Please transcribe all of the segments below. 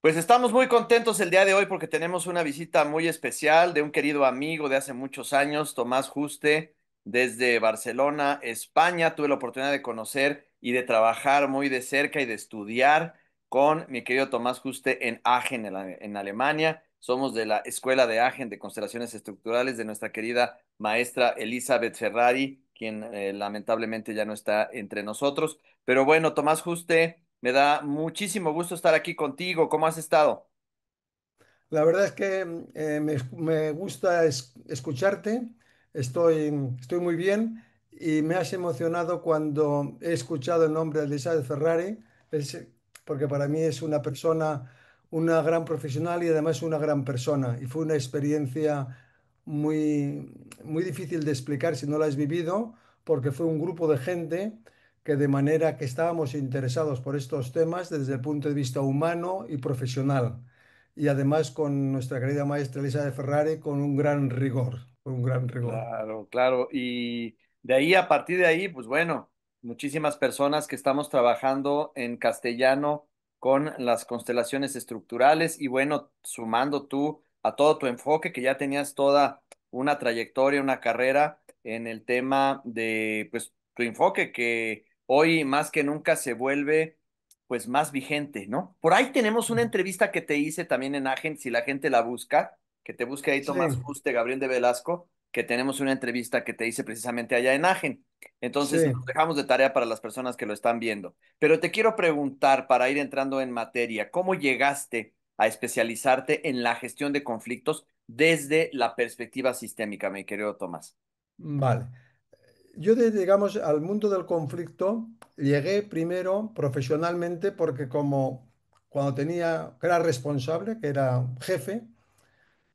Pues estamos muy contentos el día de hoy porque tenemos una visita muy especial de un querido amigo de hace muchos años, Tomás Juste, desde Barcelona, España. Tuve la oportunidad de conocer y de trabajar muy de cerca y de estudiar con mi querido Tomás Juste en Aachen, en Alemania. Somos de la Escuela de Aachen de Constelaciones Estructurales de nuestra querida maestra Elizabeth Ferrari, quien lamentablemente ya no está entre nosotros. Pero bueno, Tomás Juste. Me da muchísimo gusto estar aquí contigo. ¿Cómo has estado? La verdad es que me gusta escucharte, estoy muy bien y me has emocionado cuando he escuchado el nombre de Elizabeth Ferrari, es- porque para mí es una persona, una gran profesional y además una gran persona. Y fue una experiencia muy difícil de explicar si no la has vivido, porque fue un grupo de gente que de manera que estábamos interesados por estos temas desde el punto de vista humano y profesional y además con nuestra querida maestra Elisa de Ferrari con un gran rigor, con un gran rigor. Claro, claro. Y de ahí, a partir de ahí, pues bueno, muchísimas personas que estamos trabajando en castellano con las constelaciones estructurales y bueno, sumando tú a todo tu enfoque, que ya tenías toda una trayectoria, una carrera en el tema de, pues, tu enfoque que hoy más que nunca se vuelve, pues, más vigente, ¿no? Por ahí tenemos una entrevista que te hice también en Agent, si la gente la busca, que te busque ahí Sí, Tomás Juste, Gabriel de Velasco, que tenemos una entrevista que te hice precisamente allá en Agen. Entonces, sí. nos dejamos de tarea para las personas que lo están viendo. Pero te quiero preguntar, para ir entrando en materia, ¿cómo llegaste a especializarte en la gestión de conflictos desde la perspectiva sistémica, mi querido Tomás? Vale. Digamos, al mundo del conflicto llegué primero profesionalmente porque como cuando que era responsable, que era jefe,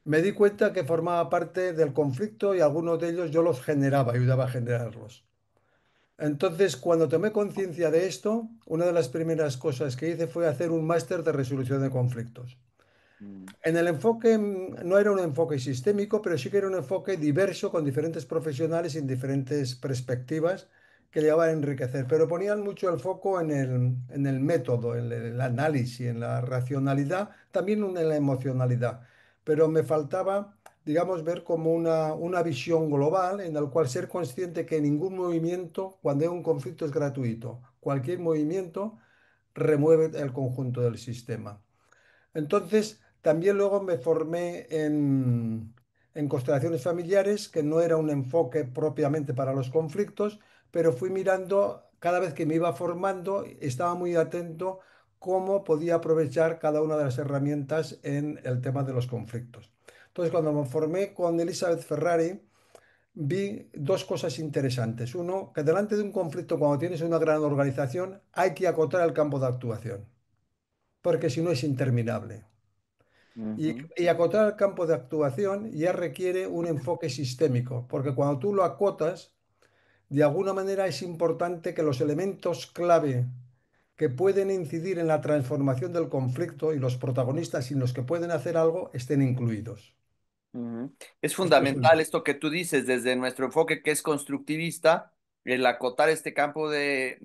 me di cuenta que formaba parte del conflicto y algunos de ellos yo los generaba, ayudaba a generarlos. Entonces, cuando tomé conciencia de esto, una de las primeras cosas que hice fue hacer un máster de resolución de conflictos. Mm, En el enfoque no era un enfoque sistémico, pero sí que era un enfoque diverso con diferentes profesionales y en diferentes perspectivas que le iban a enriquecer. Pero ponían mucho el foco en el método, en el análisis, en la racionalidad, también en la emocionalidad. Pero me faltaba, digamos, ver como una visión global en la cual ser consciente que ningún movimiento, cuando hay un conflicto, es gratuito. Cualquier movimiento remueve el conjunto del sistema. Entonces, también luego me formé en constelaciones familiares, que no era un enfoque propiamente para los conflictos, pero fui mirando, cada vez que me iba formando, estaba muy atento cómo podía aprovechar cada una de las herramientas en el tema de los conflictos. Entonces, cuando me formé con Elizabeth Ferrari, vi dos cosas interesantes. Uno, que delante de un conflicto, cuando tienes una gran organización, hay que acotar el campo de actuación, porque si no es interminable. ujú, Y acotar el campo de actuación ya requiere un enfoque sistémico, porque cuando tú lo acotas, de alguna manera es importante que los elementos clave que pueden incidir en la transformación del conflicto y los protagonistas en los que pueden hacer algo estén incluidos. ujú. Es Esto es fundamental esto que tú dices desde nuestro enfoque que es constructivista, el acotar este campo de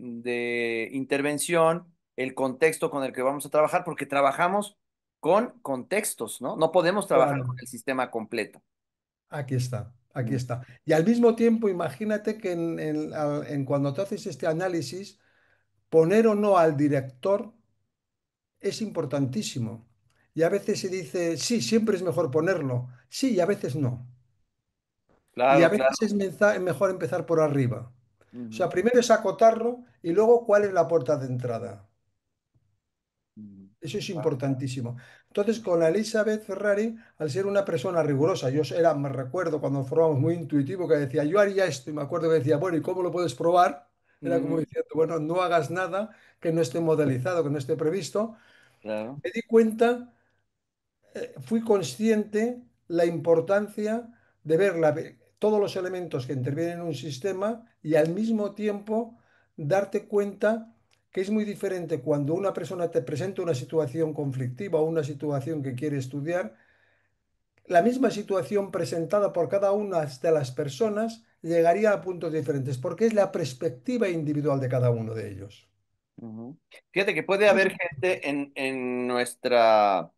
intervención, el contexto con el que vamos a trabajar, porque trabajamos con contextos, ¿no? No podemos trabajar con claro. el sistema completo. Aquí está, aquí Mm, está. Y al mismo tiempo, imagínate que en cuando tú haces este análisis, poner o no al director es importantísimo. Y a veces se dice, sí, siempre es mejor ponerlo. Sí, y a veces no. Y a claro, veces claro. es mejor empezar por arriba. O sea, Ujú, primero es acotarlo y luego cuál es la puerta de entrada. ujú, Eso es importantísimo. Entonces, con la Elizabeth Ferrari, al ser una persona rigurosa, me recuerdo cuando formamos muy intuitivo que decía, yo haría esto, y me acuerdo que decía, bueno, ¿y cómo lo puedes probar? Era como ujú, diciendo, bueno, no hagas nada que no esté modelizado, que no esté previsto. claro. Me di cuenta fui consciente la importancia de ver todos los elementos que intervienen en un sistema y al mismo tiempo darte cuenta que es muy diferente cuando una persona te presenta una situación conflictiva o una situación que quiere estudiar, la misma situación presentada por cada una de las personas llegaría a puntos diferentes porque es la perspectiva individual de cada uno de ellos. Ujú. Fíjate que puede Entonces, haber gente en nuestra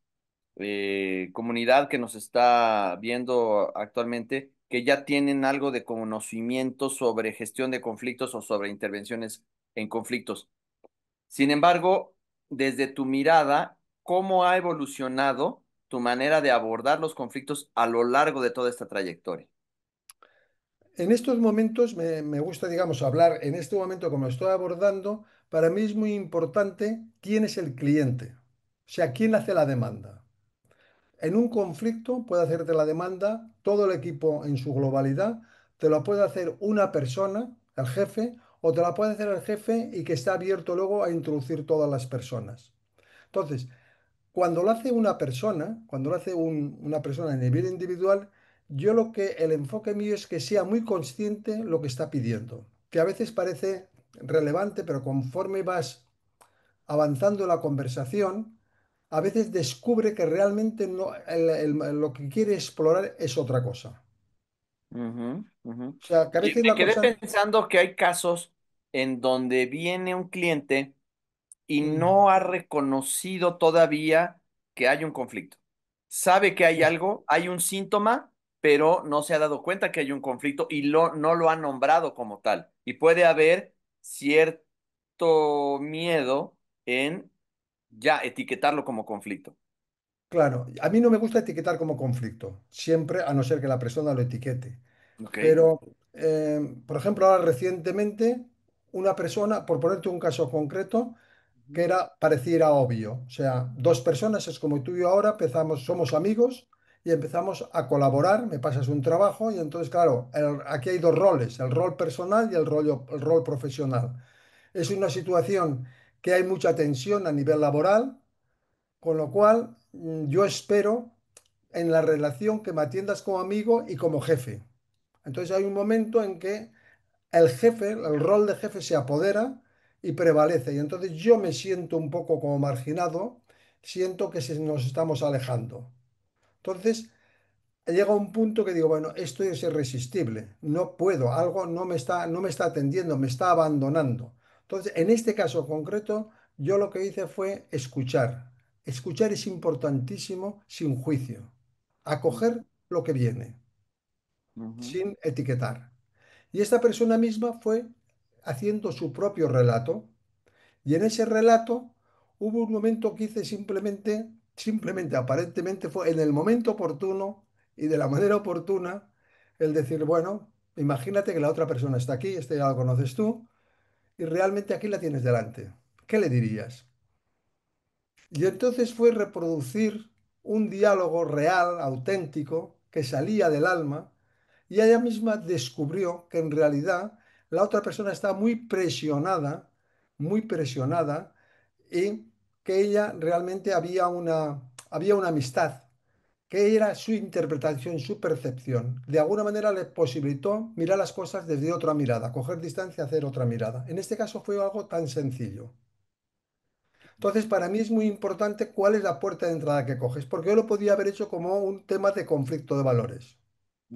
comunidad que nos está viendo actualmente que ya tienen algo de conocimiento sobre gestión de conflictos o sobre intervenciones en conflictos. Sin embargo, desde tu mirada, ¿cómo ha evolucionado tu manera de abordar los conflictos a lo largo de toda esta trayectoria? en estos momentos me gusta, digamos, hablar, en este momento como estoy abordando, para mí es muy importante quién es el cliente, o sea, quién hace la demanda. En un conflicto puede hacerte la demanda todo el equipo en su globalidad, te lo puede hacer una persona, el jefe, o te la puede hacer el jefe y que está abierto luego a introducir todas las personas. Entonces, cuando lo hace una persona, cuando lo hace una persona a nivel individual, yo lo que el enfoque mío es que sea muy consciente lo que está pidiendo, que a veces parece relevante, pero conforme vas avanzando la conversación, a veces descubre que realmente no, lo que quiere explorar es otra cosa. Ujú, ujú. O sea, que a Y veces me la quedé cosa... pensando que hay casos en donde viene un cliente y Mm, no ha reconocido todavía que hay un conflicto. Sabe que hay sí. algo, hay un síntoma, pero no se ha dado cuenta que hay un conflicto y no lo ha nombrado como tal. Y puede haber cierto miedo en ya etiquetarlo como conflicto. Claro, a mí no me gusta etiquetar como conflicto, siempre a no ser que la persona lo etiquete. ¿Ok? Pero, por ejemplo, ahora recientemente, una persona, por ponerte un caso concreto, que Ujú, era, pareciera obvio. O sea, dos personas, es como tú y yo ahora, empezamos, somos amigos y empezamos a colaborar, me pasas un trabajo y entonces, claro, aquí hay dos roles, el rol personal y el rol profesional. Es una situación que hay mucha tensión a nivel laboral, con lo cual yo espero en la relación que me atiendas como amigo y como jefe. Entonces hay un momento en que el jefe, el rol de jefe se apodera y prevalece. Y entonces yo me siento un poco como marginado, siento que nos estamos alejando. Entonces llega un punto que digo, bueno, esto es irresistible, no puedo, algo no me está atendiendo, me está abandonando. Entonces, en este caso concreto, yo lo que hice fue escuchar. Escuchar es importantísimo sin juicio. Acoger lo que viene, ujú, sin etiquetar. Y esta persona misma fue haciendo su propio relato. Y en ese relato hubo un momento que hice simplemente, aparentemente fue en el momento oportuno y de la manera oportuna, el decir, bueno, imagínate que la otra persona está aquí, este ya lo conoces tú, y realmente aquí la tienes delante. ¿Qué le dirías? Y entonces fue reproducir un diálogo real, auténtico, que salía del alma, y ella misma descubrió que en realidad la otra persona estaba muy presionada, y que ella realmente había una amistad, que era su interpretación, su percepción. De alguna manera le posibilitó mirar las cosas desde otra mirada, coger distancia, hacer otra mirada. En este caso fue algo tan sencillo. Entonces, para mí es muy importante cuál es la puerta de entrada que coges, porque yo lo podía haber hecho como un tema de conflicto de valores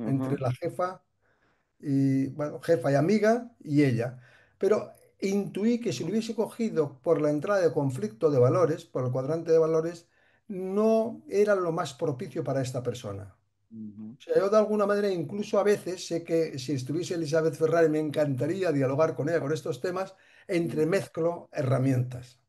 entre ujú, la jefa y amiga y ella. Pero intuí que si lo hubiese cogido por la entrada de conflicto de valores, por el cuadrante de valores, no era lo más propicio para esta persona. ujú, O sea, yo de alguna manera, incluso a veces, sé que si estuviese Elizabeth Ferrari me encantaría dialogar con ella con estos temas, ujú. entremezclo herramientas.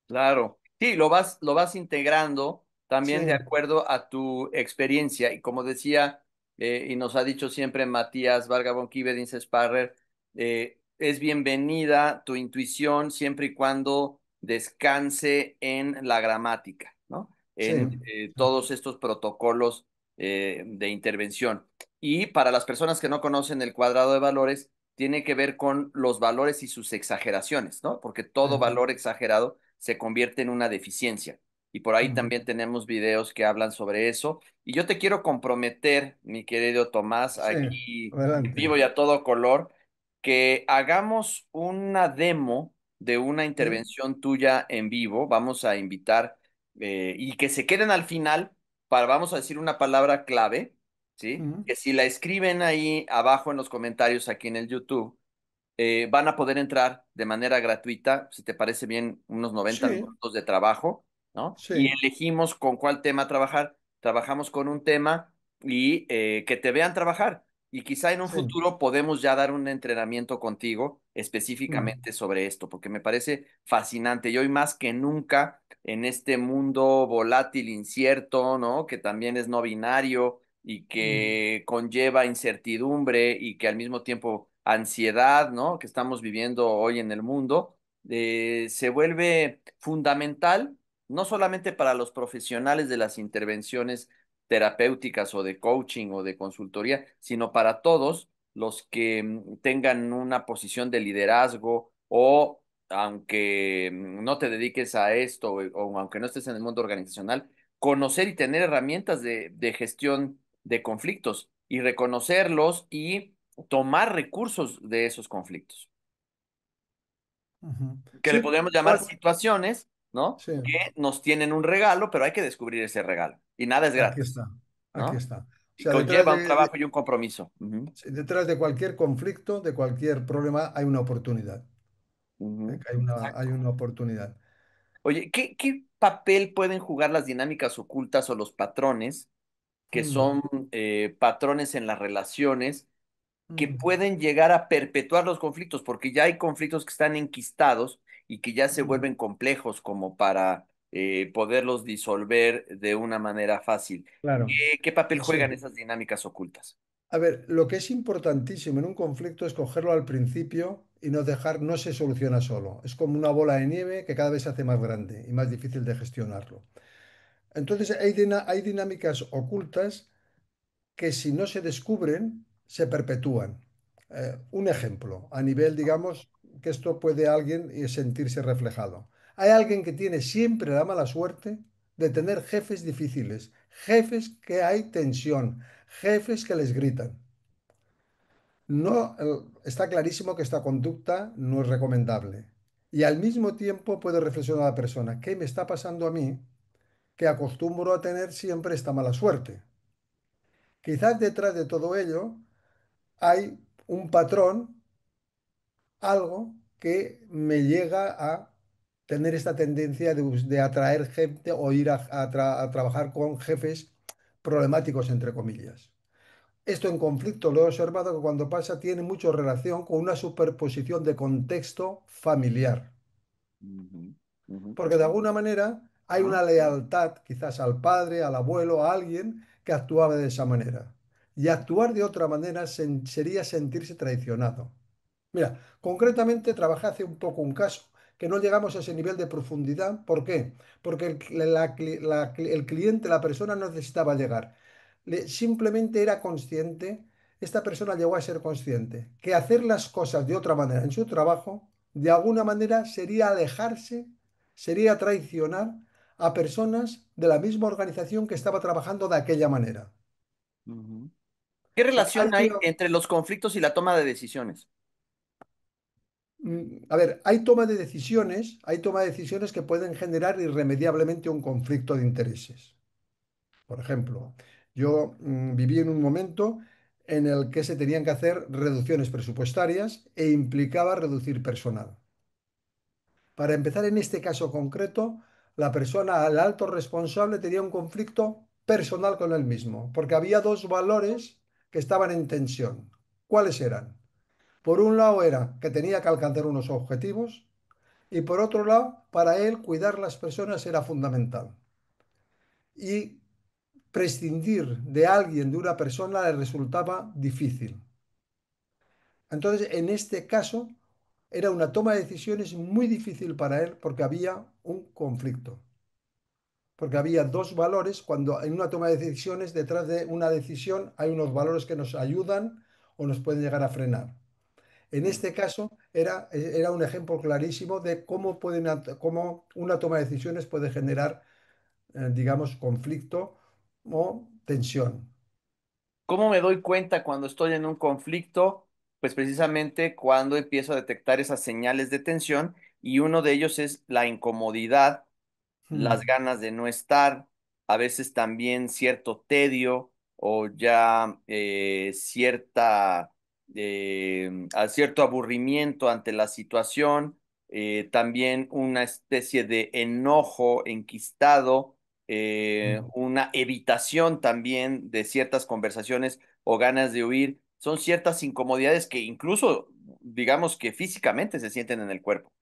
Claro, sí, lo vas integrando también de Sí, acuerdo a tu experiencia. Y como decía, y nos ha dicho siempre Matías Varga Kivedins Sparrer, es bienvenida tu intuición siempre y cuando descanse en la gramática, ¿no? sí. En todos estos protocolos de intervención. Y para las personas que no conocen el cuadrado de valores, tiene que ver con los valores y sus exageraciones, ¿no? Porque todo Sí. valor exagerado se convierte en una deficiencia. Y por ahí Ujú. también tenemos videos que hablan sobre eso. Y yo te quiero comprometer, mi querido Tomás, Sí, aquí en adelante. vivo y a todo color, que hagamos una demo de una ¿Sí? intervención tuya en vivo. Vamos a invitar y que se queden al final para, vamos a decir una palabra clave, ¿sí? Ujú. Que si la escriben ahí abajo en los comentarios aquí en el YouTube van a poder entrar de manera gratuita, si te parece bien, unos 90 Sí, minutos de trabajo, ¿no? Y sí, elegimos con cuál tema trabajar. Trabajamos con un tema y que te vean trabajar. Y quizá en un sí. futuro podemos ya dar un entrenamiento contigo Mm, específicamente sobre esto, porque me parece fascinante. Y hoy más que nunca, en este mundo volátil, incierto, ¿no? Que también es no binario y mm, que conlleva incertidumbre y que al mismo tiempo ansiedad, ¿no? Que estamos viviendo hoy en el mundo, se vuelve fundamental, no solamente para los profesionales de las intervenciones terapéuticas o de coaching o de consultoría, sino para todos los que tengan una posición de liderazgo o aunque no te dediques a esto o aunque no estés en el mundo organizacional, conocer y tener herramientas de gestión de conflictos y reconocerlos y tomar recursos de esos conflictos, ujú. que le Sí, podríamos llamar bueno, situaciones, ¿no? sí, Que nos tienen un regalo, pero hay que descubrir ese regalo. Y nada es aquí gratis, está, aquí ¿no? está. O Y sea, detrás conlleva un trabajo y un compromiso. Ujú, sí, detrás de cualquier conflicto, de cualquier problema, hay una oportunidad. ujú. Hay una oportunidad. Oye, ¿qué papel pueden jugar las dinámicas ocultas o los patrones, que Mm, son patrones en las relaciones, que mm, pueden llegar a perpetuar los conflictos? Porque ya hay conflictos que están enquistados y que ya se mm. vuelven complejos como para poderlos disolver de una manera fácil. Claro, ¿Qué papel juegan sí. esas dinámicas ocultas? A ver, lo que es importantísimo en un conflicto es cogerlo al principio y no dejar, no se soluciona solo. Es como una bola de nieve que cada vez se hace más grande y más difícil de gestionarlo. Entonces hay dinámicas ocultas que si no se descubren, se perpetúan. Un ejemplo, a nivel, digamos, que esto puede alguien sentirse reflejado. Hay alguien que tiene siempre la mala suerte de tener jefes difíciles, jefes que hay tensión, jefes que les gritan. No, está clarísimo que esta conducta no es recomendable. Y al mismo tiempo puede reflexionar la persona, ¿qué me está pasando a mí que acostumbro a tener siempre esta mala suerte? Quizás detrás de todo ello hay un patrón, algo que me llega a tener esta tendencia de atraer gente o ir a trabajar con jefes problemáticos, entre comillas. Esto en conflicto lo he observado que cuando pasa tiene mucha relación con una superposición de contexto familiar. Ujú, ujú. Porque de alguna manera hay una lealtad quizás al padre, al abuelo, a alguien que actuaba de esa manera. Y actuar de otra manera sería sentirse traicionado. Mira, concretamente trabajé hace un poco un caso que no llegamos a ese nivel de profundidad. ¿Por qué? Porque el cliente, la persona no necesitaba llegar. Simplemente era consciente, esta persona llegó a ser consciente, que hacer las cosas de otra manera en su trabajo, de alguna manera sería alejarse, sería traicionar a personas de la misma organización que estaba trabajando de aquella manera. Ujú. ¿Qué O sea, relación hay entre los conflictos y la toma de decisiones? A ver, hay toma de decisiones que pueden generar irremediablemente un conflicto de intereses. Por ejemplo, yo viví en un momento en el que se tenían que hacer reducciones presupuestarias e implicaba reducir personal. Para empezar, en este caso concreto, la persona, el alto responsable, tenía un conflicto personal con él mismo, porque había dos valores que estaban en tensión. ¿Cuáles eran? Por un lado era que tenía que alcanzar unos objetivos y por otro lado, para él cuidar las personas era fundamental. Y prescindir de alguien, de una persona, le resultaba difícil. Entonces, en este caso, era una toma de decisiones muy difícil para él porque había un conflicto. Porque había dos valores, cuando en una toma de decisiones, detrás de una decisión hay unos valores que nos ayudan o nos pueden llegar a frenar. En Mm. este caso era un ejemplo clarísimo de cómo una toma de decisiones puede generar, digamos, conflicto o tensión. ¿Cómo me doy cuenta cuando estoy en un conflicto? Pues precisamente cuando empiezo a detectar esas señales de tensión y uno de ellos es la incomodidad, las Hmm. ganas de no estar, a veces también cierto tedio o ya cierta a cierto aburrimiento ante la situación, también una especie de enojo enquistado, Mm. una evitación también de ciertas conversaciones o ganas de huir. Son ciertas incomodidades que incluso, digamos que físicamente se sienten en el cuerpo.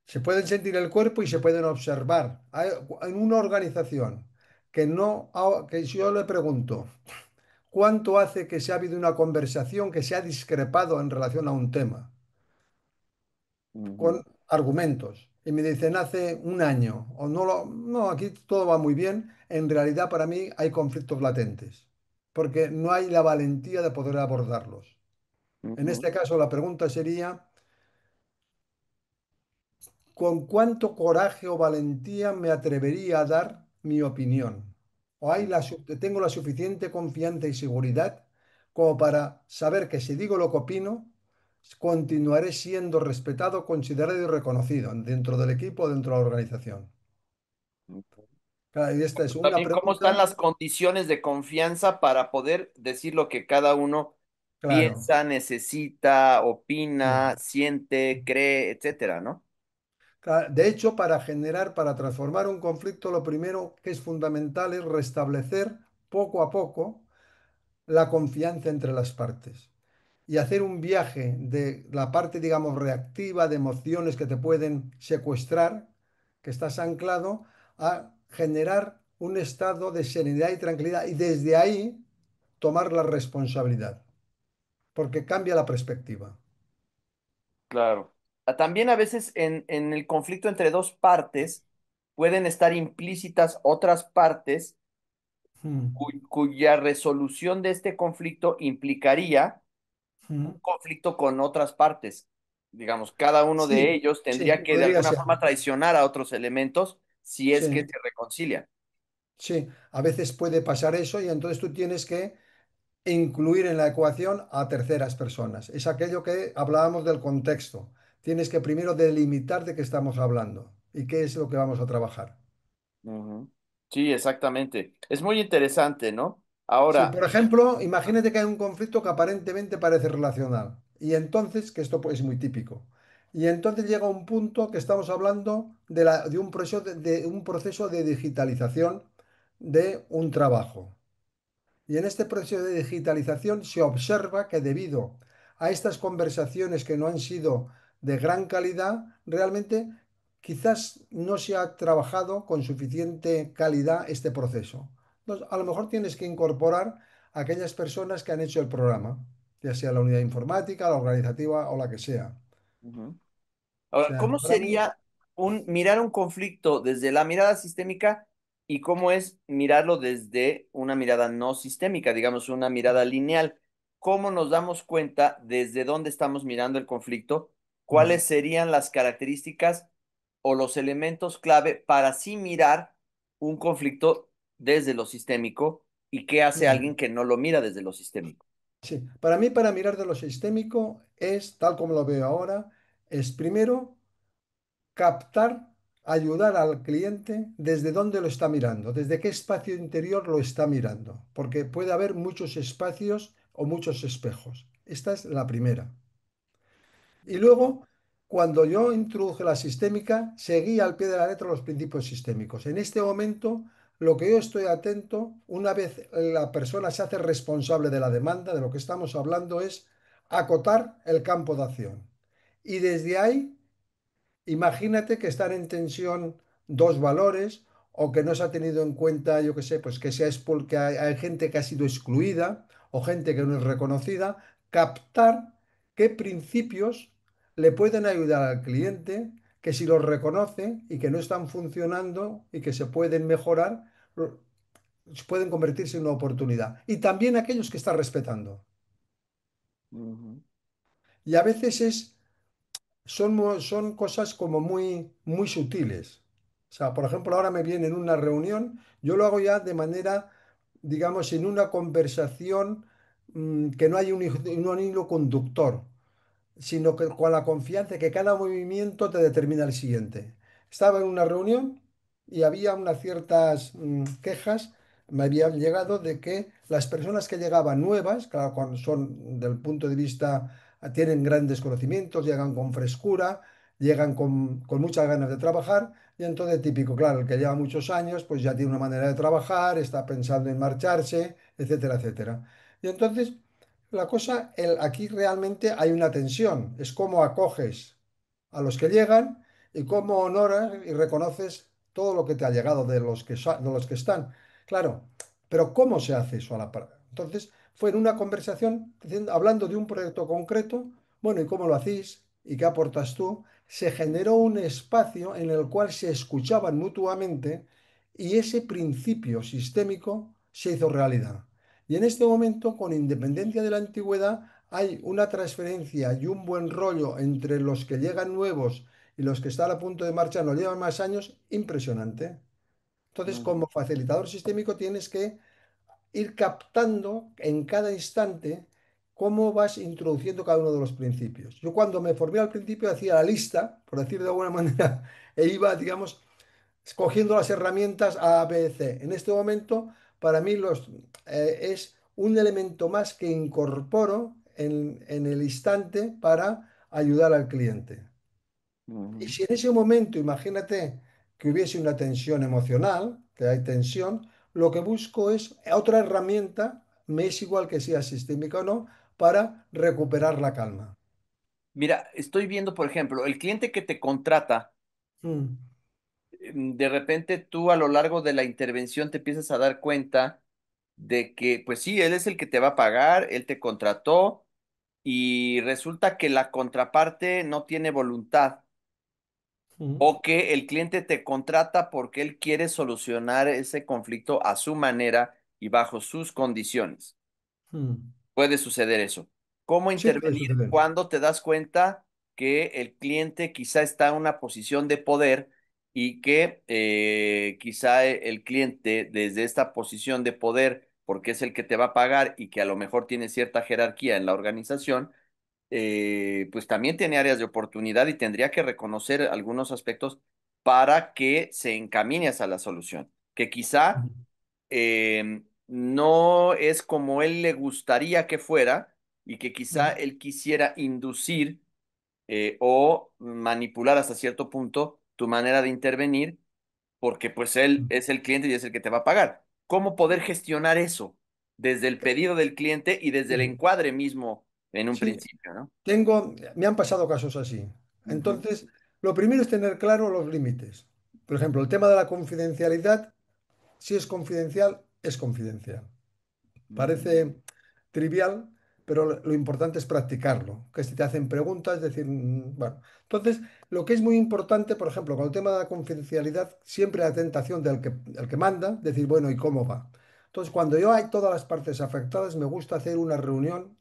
Se pueden sentir el cuerpo y se pueden observar. En una organización que no, que si yo le pregunto, ¿cuánto hace que se ha habido una conversación que se ha discrepado en relación a un tema? Ujú, Con argumentos. Y me dicen hace un año, o no, no, aquí todo va muy bien. En realidad, para mí hay conflictos latentes, porque no hay la valentía de poder abordarlos. En ujú, este caso, la pregunta sería, ¿con cuánto coraje o valentía me atrevería a dar mi opinión? ¿O tengo la suficiente confianza y seguridad como para saber que si digo lo que opino, continuaré siendo respetado, considerado y reconocido dentro del equipo o dentro de la organización? ujú. Claro, y esta es una También cómo están pregunta, las condiciones de confianza para poder decir lo que cada uno claro. piensa, necesita, Mm. opina, siente, cree, etcétera, ¿no? De hecho, para transformar un conflicto, lo primero que es fundamental es restablecer poco a poco la confianza entre las partes y hacer un viaje de la parte, digamos, reactiva, de emociones que te pueden secuestrar, que estás anclado, a generar un estado de serenidad y tranquilidad y desde ahí tomar la responsabilidad, porque cambia la perspectiva. Claro. También a veces en el conflicto entre dos partes pueden estar implícitas otras partes Mm, cuya resolución de este conflicto implicaría un mm. conflicto con otras partes. Digamos, cada uno de Sí, ellos sí, tendría que de podría alguna ser. forma traicionar a otros elementos si es que Sí, se reconcilian. sí. A veces puede pasar eso y entonces tú tienes que incluir en la ecuación a terceras personas. Es aquello que hablábamos del contexto. Tienes que primero delimitar de qué estamos hablando y qué es lo que vamos a trabajar. Ujú. Sí, exactamente. Es muy interesante, ¿no? Sí, Ahora, por ejemplo, imagínate que hay un conflicto que aparentemente parece relacional y entonces, que esto pues, es muy típico, y entonces llega un punto que estamos hablando de de un proceso de digitalización de un trabajo. Y en este proceso de digitalización se observa que debido a estas conversaciones que no han sido de gran calidad, realmente quizás no se ha trabajado con suficiente calidad este proceso. Entonces, a lo mejor tienes que incorporar a aquellas personas que han hecho el programa, ya sea la unidad informática, la organizativa o la que sea. ujú. O Ahora, sea, ¿cómo para mí, sería mirar un conflicto desde la mirada sistémica y cómo es mirarlo desde una mirada no sistémica, digamos, una mirada lineal? ¿Cómo nos damos cuenta desde dónde estamos mirando el conflicto? ¿Cuáles serían las características o los elementos clave para así mirar un conflicto desde lo sistémico y qué hace alguien que no lo mira desde lo sistémico? sí, para mí, para mirar de lo sistémico es, tal como lo veo ahora, es primero captar, ayudar al cliente desde dónde lo está mirando, desde qué espacio interior lo está mirando, porque puede haber muchos espacios o muchos espejos. Esta es la primera. Y luego, cuando yo introduje la sistémica, seguí al pie de la letra los principios sistémicos. En este momento, lo que yo estoy atento, una vez la persona se hace responsable de la demanda, de lo que estamos hablando, es acotar el campo de acción. Y desde ahí imagínate que están en tensión dos valores o que no se ha tenido en cuenta, yo qué sé, pues que sea es porque hay gente que ha sido excluida o gente que no es reconocida, captar qué principios le pueden ayudar al cliente, que si los reconoce y que no están funcionando y que se pueden mejorar, pueden convertirse en una oportunidad. Y también aquellos que está respetando. Ujú, Y a veces son cosas como muy sutiles. O sea, por ejemplo, ahora me viene en una reunión, yo lo hago ya de manera, digamos, en una conversación que no hay un hilo conductor, sino que con la confianza de que cada movimiento te determina el siguiente. Estaba en una reunión y había unas ciertas quejas me habían llegado de que las personas que llegaban nuevas, claro, cuando son del punto de vista, tienen grandes conocimientos, llegan con frescura, llegan con muchas ganas de trabajar, y entonces típico, claro, el que lleva muchos años, pues ya tiene una manera de trabajar, está pensando en marcharse, etcétera, etcétera. Y entonces, la cosa, aquí realmente hay una tensión, es cómo acoges a los que llegan y cómo honoras y reconoces todo lo que te ha llegado de los de los que están. Claro, pero ¿cómo se hace eso a la par? Entonces, fue en una conversación hablando de un proyecto concreto, bueno, ¿y cómo lo hacéis? ¿Y qué aportas tú? Se generó un espacio en el cual se escuchaban mutuamente y ese principio sistémico se hizo realidad. Y en este momento, con independencia de la antigüedad, hay una transferencia y un buen rollo entre los que llegan nuevos y los que están a punto de marchar, nos llevan más años, impresionante. Entonces, Ujú, como facilitador sistémico, tienes que ir captando en cada instante cómo vas introduciendo cada uno de los principios. Yo cuando me formé al principio hacía la lista, por decir de alguna manera, e iba, digamos, escogiendo las herramientas A, B, C. En este momento, para mí es un elemento más que incorporo en el instante para ayudar al cliente. Y ujú. si en ese momento, imagínate que hubiese una tensión emocional, que hay tensión, lo que busco es otra herramienta, me es igual que sea sistémica o no, para recuperar la calma. Mira, estoy viendo, por ejemplo, el cliente que te contrata, Mm, de repente tú a lo largo de la intervención te empiezas a dar cuenta de que, pues sí, él es el que te va a pagar, él te contrató y resulta que la contraparte no tiene voluntad mm, o que el cliente te contrata porque él quiere solucionar ese conflicto a su manera y bajo sus condiciones. mm. Puede suceder eso. ¿Cómo Sí, puede intervenir suceder. cuando te das cuenta que el cliente quizá está en una posición de poder y que quizá el cliente desde esta posición de poder, porque es el que te va a pagar y que a lo mejor tiene cierta jerarquía en la organización, pues también tiene áreas de oportunidad y tendría que reconocer algunos aspectos para que se encamine hacia la solución? Que quizá no es como él le gustaría que fuera y que quizá Mm, él quisiera inducir o manipular hasta cierto punto tu manera de intervenir, porque pues él mm. es el cliente y es el que te va a pagar. ¿Cómo poder gestionar eso desde el pedido del cliente y desde el Sí, encuadre mismo en un sí, principio, ¿no? me han pasado casos así. Ujú, Entonces, lo primero es tener claro los límites. Por ejemplo, el tema de la confidencialidad, si es confidencial, es confidencial. ujú, Parece trivial, pero lo importante es practicarlo. Que si te hacen preguntas, decir, bueno. Entonces, lo que es muy importante, por ejemplo, con el tema de la confidencialidad, siempre la tentación el que manda, decir, bueno, ¿y cómo va? Entonces, cuando yo hay todas las partes afectadas, me gusta hacer una reunión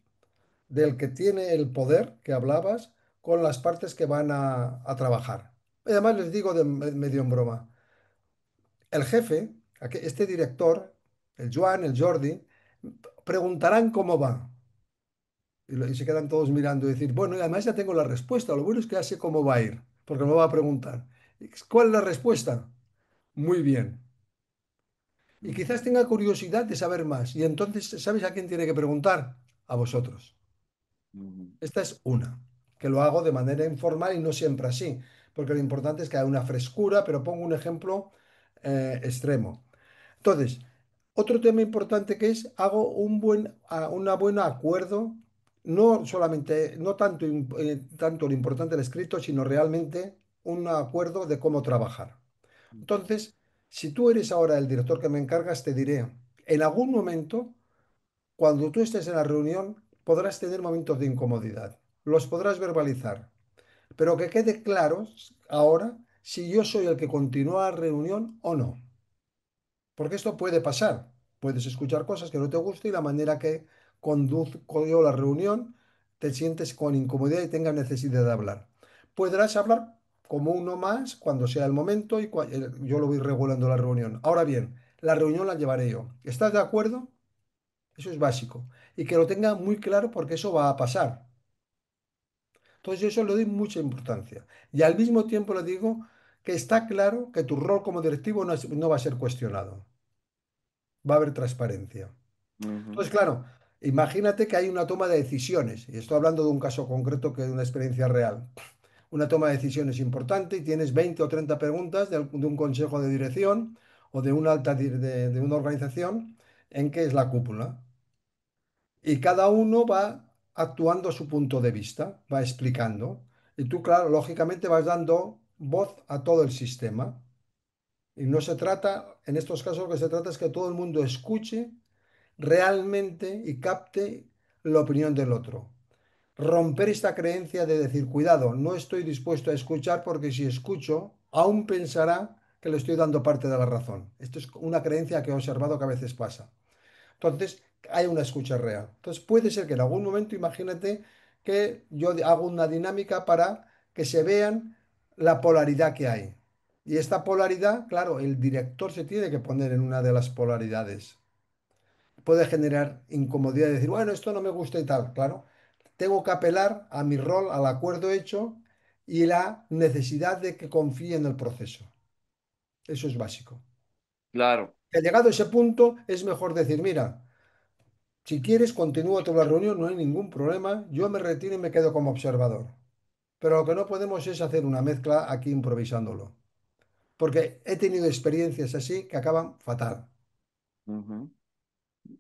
del que tiene el poder que hablabas con las partes que van a trabajar. Y además les digo de medio en broma, el jefe, este director, el Joan, el Jordi, preguntarán cómo va. Y se quedan todos mirando y decir, bueno, y además ya tengo la respuesta. Lo bueno es que ya sé cómo va a ir, porque me va a preguntar. ¿Cuál es la respuesta? Muy bien. Y quizás ujú, tenga curiosidad de saber más. Y entonces, ¿sabes a quién tiene que preguntar? A vosotros. ujú, Esta es una, que lo hago de manera informal y no siempre así, porque lo importante es que haya una frescura, pero pongo un ejemplo extremo. Entonces, otro tema importante que es, hago una buen acuerdo, no solamente, no tanto, tanto lo importante del escrito, sino realmente un acuerdo de cómo trabajar. Entonces, si tú eres ahora el director que me encargas, te diré, en algún momento, cuando tú estés en la reunión, podrás tener momentos de incomodidad, los podrás verbalizar, pero que quede claro ahora si yo soy el que continúa la reunión o no. Porque esto puede pasar. Puedes escuchar cosas que no te gusten y la manera que conduzco yo la reunión, te sientes con incomodidad y tengas necesidad de hablar. Podrás hablar como uno más cuando sea el momento y yo lo voy regulando la reunión. Ahora bien, la reunión la llevaré yo. ¿Estás de acuerdo? Eso es básico. Y que lo tenga muy claro porque eso va a pasar. Entonces yo eso le doy mucha importancia. Y al mismo tiempo le digo que está claro que tu rol como directivo no va a ser cuestionado. va a haber transparencia. Ujú. Entonces, claro, imagínate que hay una toma de decisiones, y estoy hablando de un caso concreto que de una experiencia real. Una toma de decisiones importante y tienes 20 o 30 preguntas de un consejo de dirección o de una de una organización en que es la cúpula. Y cada uno va actuando a su punto de vista, va explicando. Y tú, claro, lógicamente vas dando voz a todo el sistema. Y no se trata, en estos casos lo que se trata es que todo el mundo escuche realmente y capte la opinión del otro. Romper esta creencia de decir, cuidado, no estoy dispuesto a escuchar porque si escucho, aún pensará que le estoy dando parte de la razón. Esto es una creencia que he observado que a veces pasa. Entonces, hay una escucha real. Entonces, puede ser que en algún momento, imagínate que yo hago una dinámica para que se vean la polaridad que hay. Y esta polaridad, claro, el director se tiene que poner en una de las polaridades. Puede generar incomodidad y decir, bueno, esto no me gusta y tal. Claro, tengo que apelar a mi rol, al acuerdo hecho y la necesidad de que confíe en el proceso. Eso es básico. Claro. Que llegado a ese punto, es mejor decir, mira, si quieres, continúa toda la reunión, no hay ningún problema. Yo me retiro y me quedo como observador. Pero lo que no podemos es hacer una mezcla aquí improvisándolo. Porque he tenido experiencias así que acaban fatal. Ujú.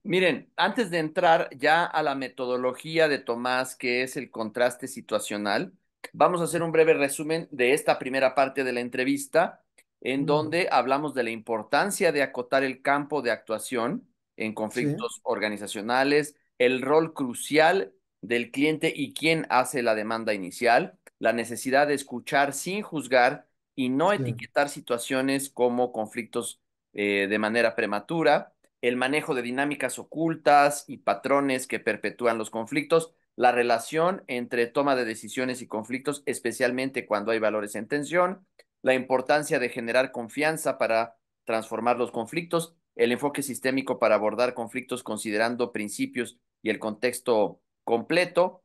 Miren, antes de entrar ya a la metodología de Tomás, que es el contraste situacional, vamos a hacer un breve resumen de esta primera parte de la entrevista, en Mm, donde hablamos de la importancia de acotar el campo de actuación en sí, conflictos organizacionales, el rol crucial del cliente y quién hace la demanda inicial, la necesidad de escuchar sin juzgar y no sí, etiquetar situaciones como conflictos de manera prematura, el manejo de dinámicas ocultas y patrones que perpetúan los conflictos, la relación entre toma de decisiones y conflictos, especialmente cuando hay valores en tensión, la importancia de generar confianza para transformar los conflictos, el enfoque sistémico para abordar conflictos considerando principios y el contexto completo,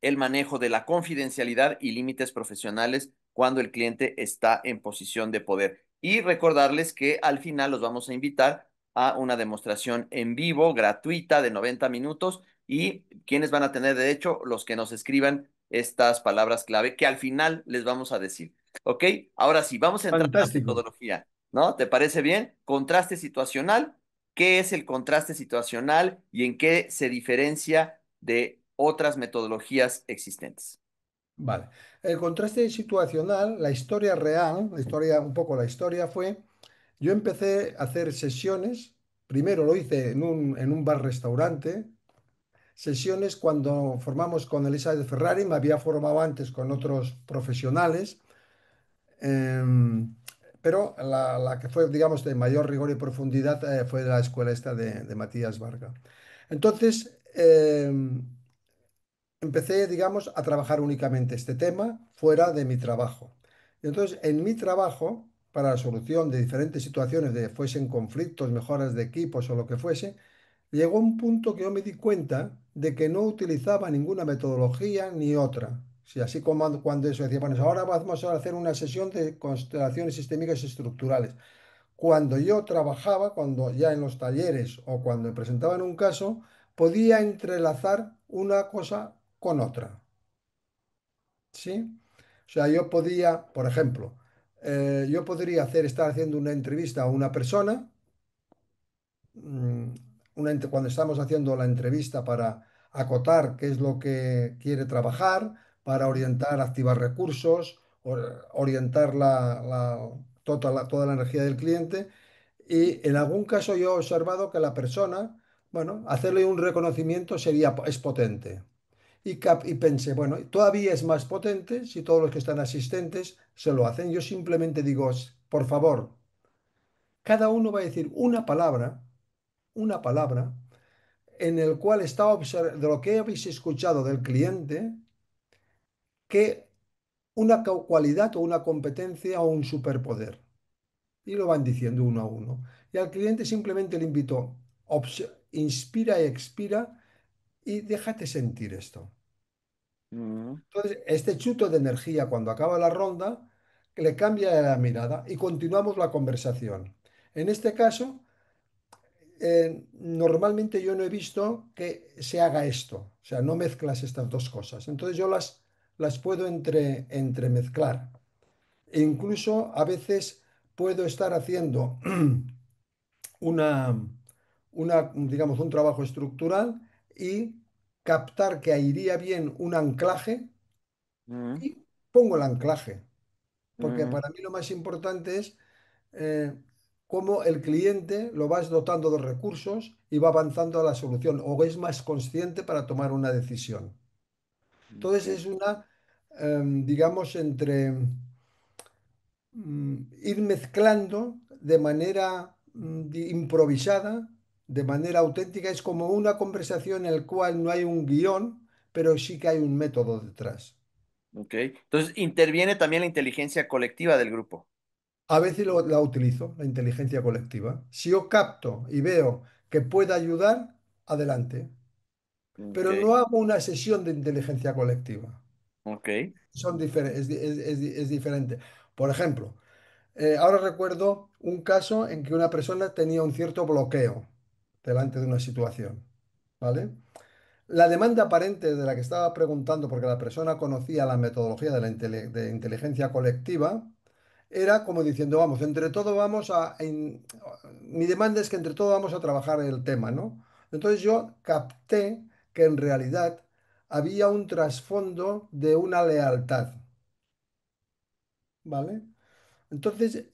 el manejo de la confidencialidad y límites profesionales cuando el cliente está en posición de poder. Y recordarles que al final los vamos a invitar a una demostración en vivo gratuita de 90 minutos y quienes van a tener derecho los que nos escriban estas palabras clave que al final les vamos a decir. ¿Ok? Ahora sí, vamos a entrar a la fantástico. metodología, ¿no? ¿Te parece bien? Contraste situacional. ¿Qué es el contraste situacional y en qué se diferencia de otras metodologías existentes? Vale. El contraste situacional, la historia real, la historia, un poco la historia fue, yo empecé a hacer sesiones, primero lo hice en un bar-restaurante, sesiones cuando formamos con Elizabeth Ferrari, me había formado antes con otros profesionales, em, pero la que fue, digamos, de mayor rigor y profundidad fue la escuela esta de Matías Varga. Entonces, empecé, digamos, a trabajar únicamente este tema fuera de mi trabajo. Y entonces, en mi trabajo, para la solución de diferentes situaciones, de fuesen conflictos, mejoras de equipos o lo que fuese, llegó un punto que yo me di cuenta de que no utilizaba ninguna metodología ni otra. Sí, así como cuando eso decía, bueno, ahora vamos a hacer una sesión de constelaciones sistémicas estructurales. Cuando yo trabajaba, cuando ya en los talleres o cuando me presentaba en un caso, podía entrelazar una cosa con otra. ¿Sí? O sea, yo podía, por ejemplo, yo podría estar haciendo una entrevista a una persona mm, cuando estamos haciendo la entrevista para acotar qué es lo que quiere trabajar, para orientar, activar recursos, orientar toda la energía del cliente. Y en algún caso yo he observado que la persona, bueno, hacerle un reconocimiento es potente. Y pensé, bueno, todavía es más potente si todos los que están asistentes se lo hacen. Yo simplemente digo, por favor, cada uno va a decir una palabra en el cual está de lo que habéis escuchado del cliente, que una cualidad o una competencia o un superpoder. Y lo van diciendo uno a uno. Y al cliente simplemente le invito, inspira y expira y déjate sentir esto. Mm, Entonces, este chuto de energía cuando acaba la ronda, le cambia la mirada y continuamos la conversación. En este caso, normalmente yo no he visto que se haga esto, o sea, no mezclas estas dos cosas. Entonces yo las puedo entremezclar. E incluso a veces puedo estar haciendo una, digamos, un trabajo estructural y captar que iría bien un anclaje Ujú, y pongo el anclaje. Porque ujú, para mí lo más importante es eh, cómo el cliente lo vas dotando de recursos y va avanzando a la solución o es más consciente para tomar una decisión. Entonces ok. es digamos, entre ir mezclando de manera improvisada, de manera auténtica. Es como una conversación en la cual no hay un guión, pero sí que hay un método detrás. Ok. Entonces, interviene también la inteligencia colectiva del grupo. A veces la utilizo, la inteligencia colectiva. Si yo capto y veo que puede ayudar, adelante. Ok, Pero no hago una sesión de inteligencia colectiva. ok. Es diferente. Por ejemplo, ahora recuerdo un caso en que una persona tenía un cierto bloqueo delante de una situación. ¿Vale? La demanda aparente de la que estaba preguntando, porque la persona conocía la metodología de la de inteligencia colectiva, era como diciendo, vamos, entre todo vamos mi demanda es que entre todo vamos a trabajar el tema, ¿no? Entonces yo capté que en realidad había un trasfondo de una lealtad, ¿vale? Entonces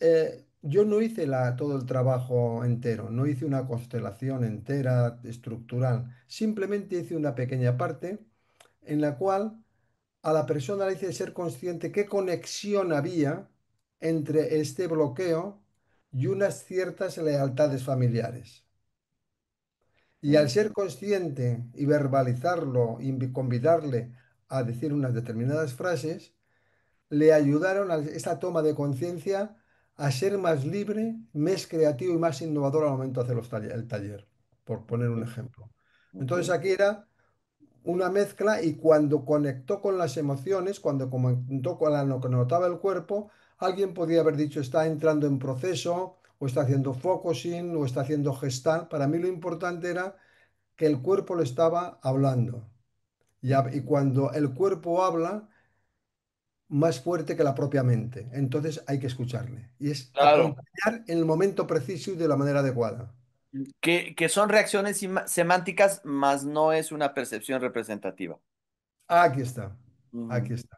yo no hice todo el trabajo entero, no hice una constelación entera, estructural, simplemente hice una pequeña parte en la cual a la persona le hice ser consciente qué conexión había entre este bloqueo y unas ciertas lealtades familiares. Y al ser consciente y verbalizarlo, convidarle a decir unas determinadas frases, le ayudaron a esta toma de conciencia a ser más libre, más creativo y más innovador al momento de hacer el taller, por poner un ejemplo. Ok, Entonces aquí era una mezcla y cuando conectó con las emociones, cuando conectó con lo que notaba el cuerpo, alguien podría haber dicho está entrando en proceso o está haciendo focusing o está haciendo gestal. Para mí lo importante era que el cuerpo le estaba hablando. Y cuando el cuerpo habla, más fuerte que la propia mente. Entonces hay que escucharle. Y es claro. acompañar en el momento preciso y de la manera adecuada. Que son reacciones semánticas, más no es una percepción representativa. Aquí está. Ujú, Aquí está.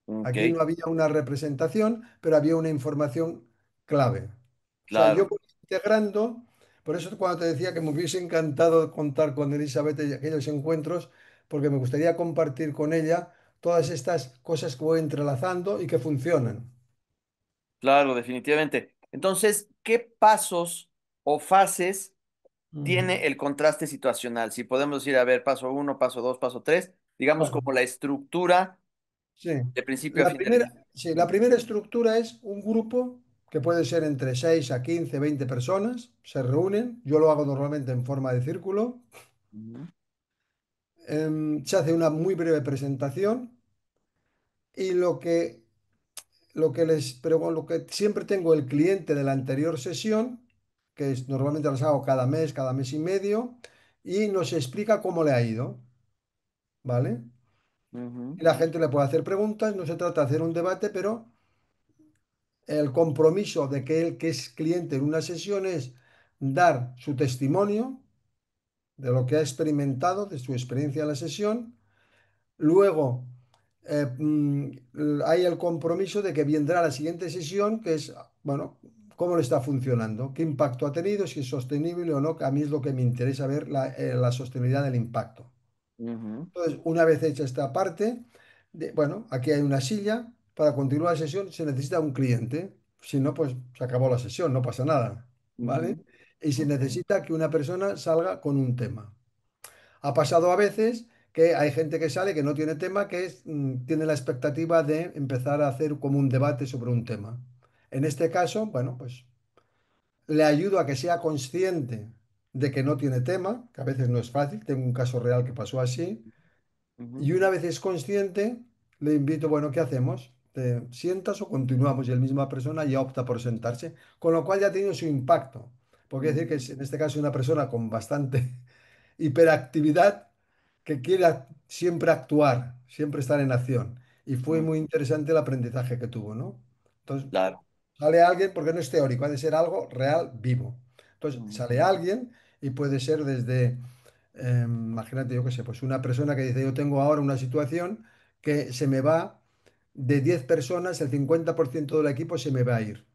ok, Aquí no había una representación, pero había una información clave. O sea, yo claro, voy integrando, por eso cuando te decía que me hubiese encantado contar con Elizabeth y aquellos encuentros, porque me gustaría compartir con ella todas estas cosas que voy entrelazando y que funcionan. claro, definitivamente. Entonces, ¿qué pasos o fases Ujú. tiene el contraste situacional? Si podemos decir, a ver, paso uno, paso dos, paso tres, digamos Vale. como la estructura Sí. de principio a fin de la historia. Sí, la primera estructura es un grupo que puede ser entre 6 a 15, 20 personas, se reúnen, yo lo hago normalmente en forma de círculo. Ujú, Se hace una muy breve presentación y lo que siempre tengo el cliente de la anterior sesión, que normalmente las hago cada mes y medio, y nos explica cómo le ha ido, ¿vale? ujú, Y la gente le puede hacer preguntas, no se trata de hacer un debate, pero el compromiso de que el que es cliente en una sesión es dar su testimonio de lo que ha experimentado, de su experiencia en la sesión. Luego, hay el compromiso de que vendrá la siguiente sesión, que es, bueno, cómo le está funcionando, qué impacto ha tenido, si es sostenible o no, que a mí es lo que me interesa ver la sostenibilidad del impacto. ujú, Entonces, una vez hecha esta parte, bueno, aquí hay una silla, para continuar la sesión se necesita un cliente, si no, pues se acabó la sesión, no pasa nada, ¿vale? ujú, Y se ok, necesita que una persona salga con un tema. Ha pasado a veces que hay gente que sale que no tiene tema, tiene la expectativa de empezar a hacer como un debate sobre un tema. En este caso, bueno, pues le ayudo a que sea consciente de que no tiene tema, que a veces no es fácil, tengo un caso real que pasó así, ujú, y una vez es consciente, le invito, bueno, ¿qué hacemos? ¿Te sientas o continuamos? Y la misma persona ya opta por sentarse, con lo cual ya ha tenido su impacto. porque decir que Ujú, es en este caso una persona con bastante hiperactividad que quiere siempre actuar, siempre estar en acción. Y fue muy ujú, interesante el aprendizaje que tuvo, ¿no? Entonces, claro. sale alguien, porque no es teórico, ha de ser algo real, vivo. Entonces, Ujú, sale alguien y puede ser desde, imagínate, yo qué sé, pues una persona que dice, yo tengo ahora una situación que se me va de 10 personas, el 50% del equipo se me va a ir.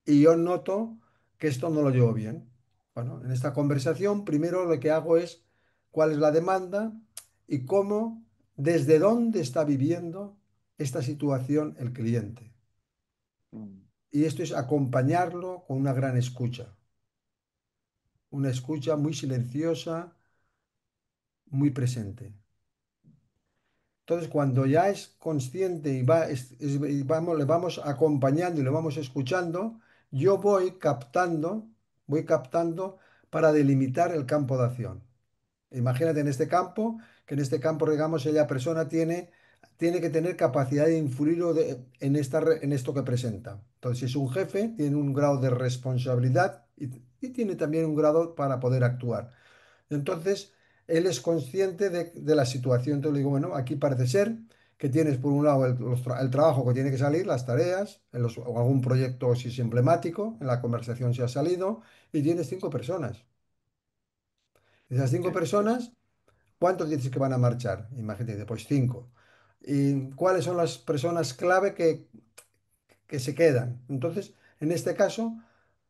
Y yo noto que esto no lo llevo bien. Bueno, en esta conversación, primero lo que hago es cuál es la demanda y cómo, desde dónde está viviendo esta situación el cliente. ujú, Y esto es acompañarlo con una gran escucha, una escucha muy silenciosa, muy presente. Entonces, cuando ya es consciente y y vamos, le vamos acompañando y le vamos escuchando, yo voy captando para delimitar el campo de acción. Imagínate en este campo, que en este campo, digamos, ella persona tiene que tener capacidad de influir en esto que presenta. Entonces, si es un jefe, tiene un grado de responsabilidad y tiene también un grado para poder actuar. Entonces, él es consciente de la situación. Entonces le digo, bueno, aquí parece ser que tienes por un lado el trabajo que tiene que salir, las tareas, o algún proyecto si es emblemático, en la conversación se ha salido, y tienes 5 personas. De esas cinco ok, personas, ¿cuántos dices que van a marchar? Imagínate, pues 5. ¿Y cuáles son las personas clave que se quedan? Entonces, en este caso,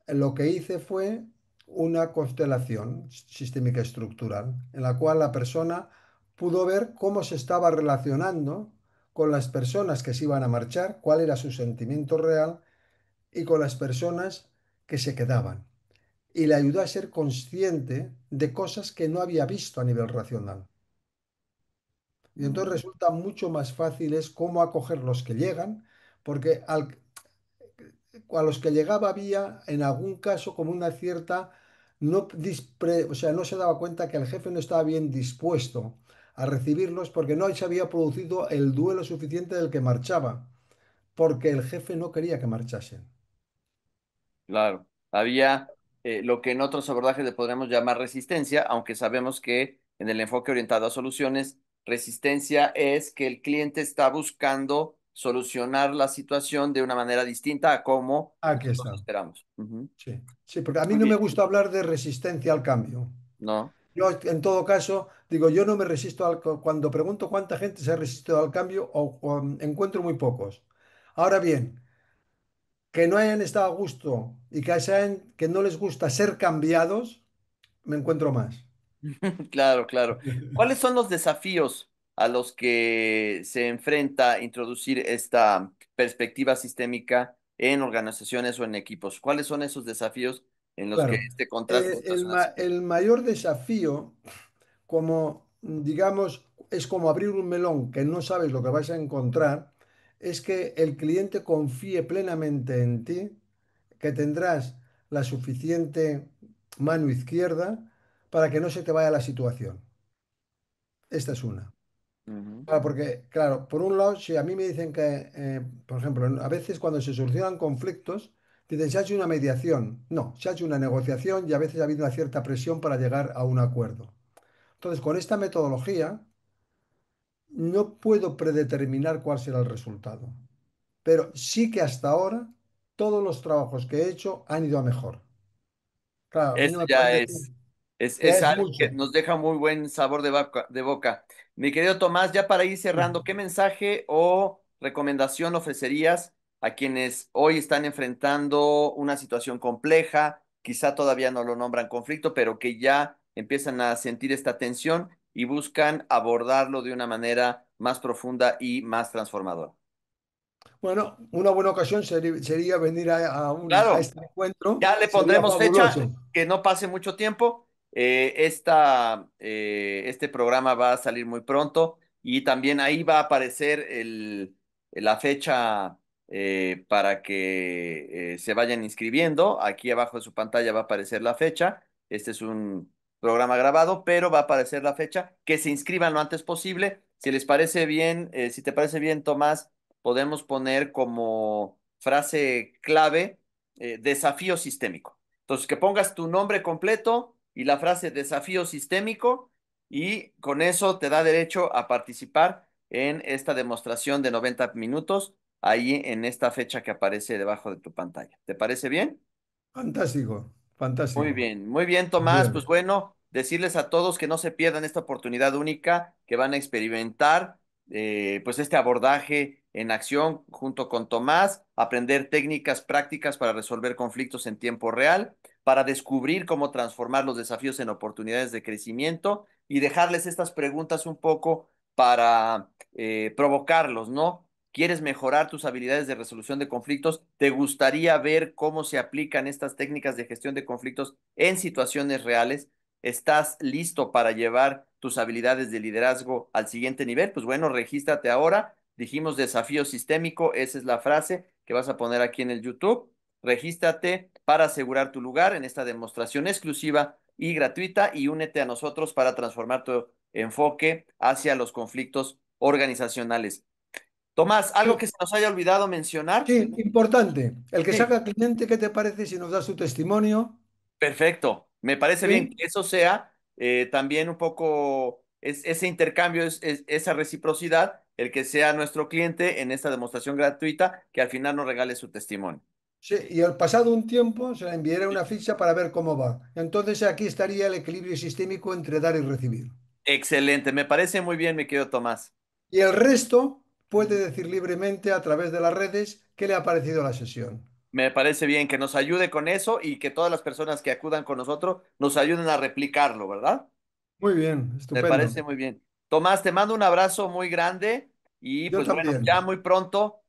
lo que hice fue una constelación sistémica estructural, en la cual la persona pudo ver cómo se estaba relacionando con las personas que se iban a marchar, cuál era su sentimiento real, y con las personas que se quedaban. Y le ayudó a ser consciente de cosas que no había visto a nivel racional. Y entonces ujú, resulta mucho más fácil es cómo acoger los que llegan, porque a los que llegaba había en algún caso como una cierta, o sea, no se daba cuenta que el jefe no estaba bien dispuesto a recibirlos porque no se había producido el duelo suficiente del que marchaba, porque el jefe no quería que marchasen. claro. Había lo que en otros abordajes le podríamos llamar resistencia, aunque sabemos que en el enfoque orientado a soluciones, resistencia es que el cliente está buscando solucionar la situación de una manera distinta a como Aquí nosotros está. esperamos. Ujú. Sí, sí, porque a mí Muy no me bien, gusta hablar de resistencia al cambio. ¿no? Yo, en todo caso, digo, yo no me resisto cuando pregunto cuánta gente se ha resistido al cambio, o encuentro muy pocos. Ahora bien, que no hayan estado a gusto y que no les gusta ser cambiados, me encuentro más. Claro, claro. ¿Cuáles son los desafíos a los que se enfrenta introducir esta perspectiva sistémica en organizaciones o en equipos? ¿Cuáles son esos desafíos en los que Claro, este contraste situación así? el mayor desafío, como digamos, es como abrir un melón que no sabes lo que vas a encontrar, es que el cliente confíe plenamente en ti, que tendrás la suficiente mano izquierda para que no se te vaya la situación. Esta es una. Ujú. Claro, porque, claro, por un lado, si a mí me dicen que, por ejemplo, a veces cuando se solucionan conflictos, dicen, se ha hecho una mediación. No, se ha hecho una negociación y a veces ha habido una cierta presión para llegar a un acuerdo. Entonces, con esta metodología, no puedo predeterminar cuál será el resultado, pero sí que hasta ahora todos los trabajos que he hecho han ido a mejor. Claro, a mí Eso no me ya pueden decir que es es algo que mucho. nos deja muy buen sabor de de boca. Mi querido Tomás, ya para ir cerrando, ¿qué mensaje o recomendación ofrecerías a quienes hoy están enfrentando una situación compleja? Quizá todavía no lo nombran conflicto, pero que ya empiezan a sentir esta tensión y buscan abordarlo de una manera más profunda y más transformadora. Bueno, una buena ocasión sería venir a Claro, este encuentro, ya le sería pondremos fecha, fabuloso. que no pase mucho tiempo. Este programa va a salir muy pronto y también ahí va a aparecer la fecha para que se vayan inscribiendo. Aquí abajo de su pantalla va a aparecer la fecha. Este es un programa grabado, pero va a aparecer la fecha. Que se inscriban lo antes posible. Si les parece bien, si te parece bien, Tomás, podemos poner como frase clave desafío sistémico. Entonces, que pongas tu nombre completo y la frase desafío sistémico y con eso te da derecho a participar en esta demostración de 90 minutos ahí en esta fecha que aparece debajo de tu pantalla. ¿Te parece bien? Fantástico, fantástico. Muy bien, Tomás. Pues Bien. bueno, decirles a todos que no se pierdan esta oportunidad única, que van a experimentar pues este abordaje en acción junto con Tomás, aprender técnicas prácticas para resolver conflictos en tiempo real, para descubrir cómo transformar los desafíos en oportunidades de crecimiento y dejarles estas preguntas un poco para provocarlos, ¿no? ¿Quieres mejorar tus habilidades de resolución de conflictos? ¿Te gustaría ver cómo se aplican estas técnicas de gestión de conflictos en situaciones reales? ¿Estás listo para llevar tus habilidades de liderazgo al siguiente nivel? Pues bueno, regístrate ahora. Dijimos desafío sistémico, esa es la frase que vas a poner aquí en el YouTube. Regístrate para asegurar tu lugar en esta demostración exclusiva y gratuita y únete a nosotros para transformar tu enfoque hacia los conflictos organizacionales. Tomás, algo Sí, que se nos haya olvidado mencionar. sí, importante. El que Sí, saca cliente, ¿qué te parece si nos da su testimonio? perfecto. Me parece bien Sí. que eso sea también un poco ese intercambio, esa reciprocidad, el que sea nuestro cliente en esta demostración gratuita, que al final nos regale su testimonio. Sí, y al pasado un tiempo se le enviará una ficha para ver cómo va. Entonces aquí estaría el equilibrio sistémico entre dar y recibir. Excelente, me parece muy bien, mi querido Tomás. Y el resto puede decir libremente a través de las redes qué le ha parecido la sesión. Me parece bien que nos ayude con eso y que todas las personas que acudan con nosotros nos ayuden a replicarlo, ¿verdad? Muy bien, Me estupendo. parece muy bien. Tomás, te mando un abrazo muy grande y Yo pues bueno, ya también. muy pronto,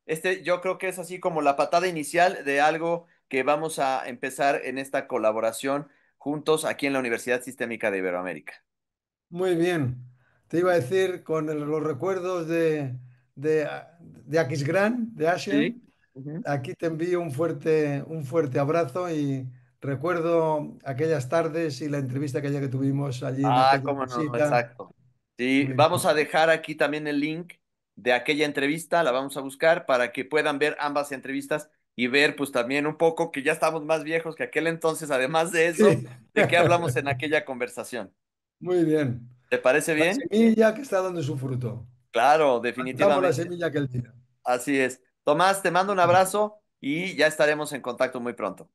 yo creo que es así como la patada inicial de algo que vamos a empezar en esta colaboración juntos aquí en la Universidad Sistémica de Iberoamérica. Muy bien. Te iba a decir con los recuerdos de, de Aquisgrán, de Sí. Ashen. Ujú. Aquí te envío un fuerte abrazo y recuerdo aquellas tardes y la entrevista que tuvimos allí en Ah, aquella cómo no, visita. exacto. Sí, Muy vamos bien. a dejar aquí también el link de aquella entrevista, la vamos a buscar para que puedan ver ambas entrevistas y ver pues también un poco que ya estamos más viejos que aquel entonces, además de eso, Sí. de qué hablamos en aquella conversación. Muy bien. ¿Te parece La bien? semilla que está dando su fruto. Claro, Plantamos la definitivamente. semilla que él tira. Así es. Tomás, te mando un abrazo y ya estaremos en contacto muy pronto.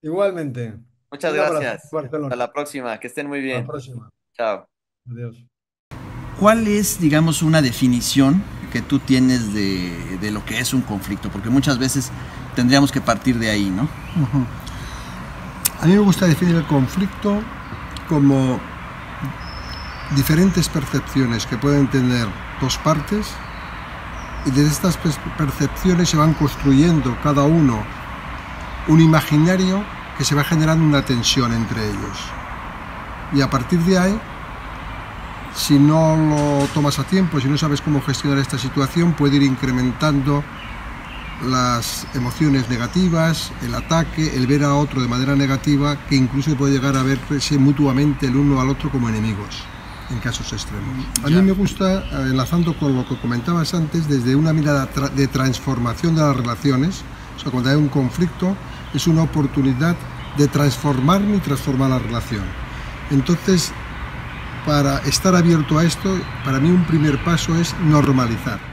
Igualmente. Muchas Un abrazo, gracias. Hasta Barcelona. la próxima. Que estén muy Hasta la bien. próxima. Chao. Adiós. ¿Cuál es, digamos, una definición que tú tienes de lo que es un conflicto? Porque muchas veces tendríamos que partir de ahí, ¿no? A mí me gusta definir el conflicto como diferentes percepciones que pueden tener dos partes y desde estas percepciones se van construyendo cada uno un imaginario que se va generando una tensión entre ellos. Y a partir de ahí, si no lo tomas a tiempo, si no sabes cómo gestionar esta situación, puede ir incrementando las emociones negativas, el ataque, el ver a otro de manera negativa, que incluso puede llegar a verse mutuamente el uno al otro como enemigos, en casos extremos. A mí me gusta, enlazando con lo que comentabas antes, desde una mirada de transformación de las relaciones, o sea, cuando hay un conflicto, es una oportunidad de transformarme y transformar la relación. Entonces, para estar abierto a esto, para mí un primer paso es normalizar.